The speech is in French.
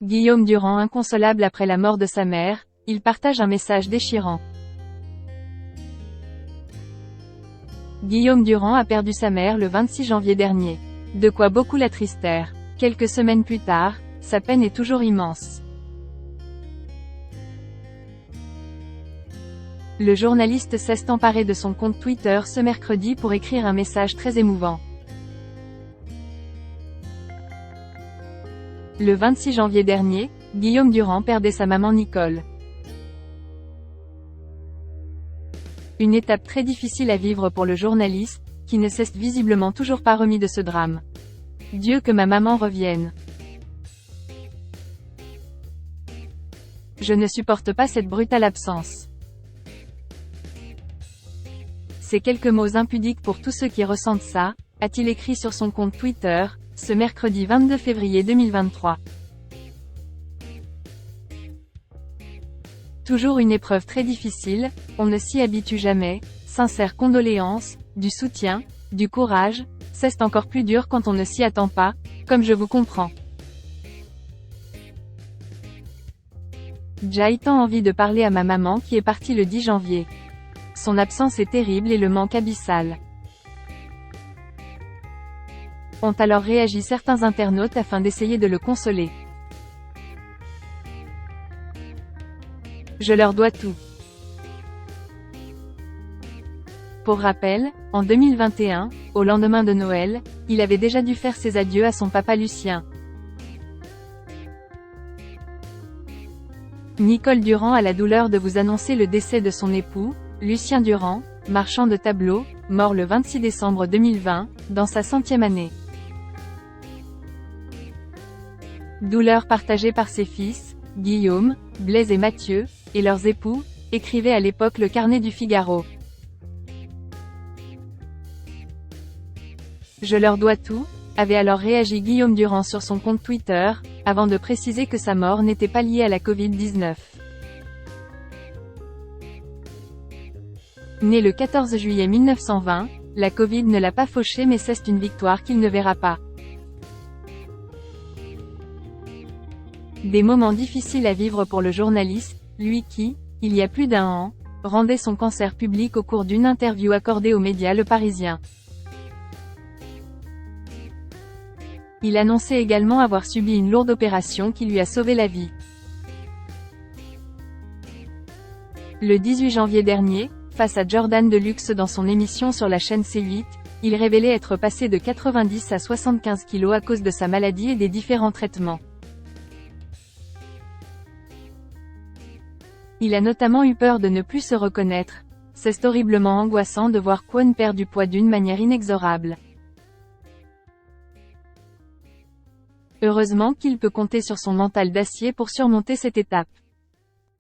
Guillaume Durand inconsolable après la mort de sa mère, il partage un message déchirant. Guillaume Durand a perdu sa mère le 26 janvier dernier. De quoi beaucoup l'attristèrent. Quelques semaines plus tard, sa peine est toujours immense. Le journaliste s'est emparé de son compte Twitter ce mercredi pour écrire un message très émouvant. Le 26 janvier dernier, Guillaume Durand perdait sa maman Nicole. Une étape très difficile à vivre pour le journaliste, qui ne s'est visiblement toujours pas remis de ce drame. Dieu que ma maman revienne. Je ne supporte pas cette brutale absence. Ces quelques mots impudiques pour tous ceux qui ressentent ça, a-t-il écrit sur son compte Twitter, ce mercredi 22 février 2023. Toujours une épreuve très difficile, on ne s'y habitue jamais, sincères condoléances, du soutien, du courage, c'est encore plus dur quand on ne s'y attend pas, comme je vous comprends. J'ai tant envie de parler à ma maman qui est partie le 10 janvier. Son absence est terrible et le manque abyssal. Ont alors réagi certains internautes afin d'essayer de le consoler. Je leur dois tout. Pour rappel, en 2021, au lendemain de Noël, il avait déjà dû faire ses adieux à son papa Lucien. Nicole Durand a la douleur de vous annoncer le décès de son époux, Lucien Durand, marchand de tableaux, mort le 26 décembre 2020, dans sa 100e année. Douleur partagée par ses fils, Guillaume, Blaise et Mathieu, et leurs époux, écrivait à l'époque le Carnet du Figaro. Je leur dois tout, avait alors réagi Guillaume Durand sur son compte Twitter, avant de préciser que sa mort n'était pas liée à la Covid-19. Né le 14 juillet 1920, la Covid ne l'a pas fauché mais c'est une victoire qu'il ne verra pas. Des moments difficiles à vivre pour le journaliste, lui qui, il y a plus d'1 an, rendait son cancer public au cours d'une interview accordée aux médias Le Parisien. Il annonçait également avoir subi une lourde opération qui lui a sauvé la vie. Le 18 janvier dernier, face à Jordan Deluxe dans son émission sur la chaîne C8, il révélait être passé de 90 à 75 kg à cause de sa maladie et des différents traitements. Il a notamment eu peur de ne plus se reconnaître. C'est horriblement angoissant de voir Kwon perdre du poids d'une manière inexorable. Heureusement qu'il peut compter sur son mental d'acier pour surmonter cette étape.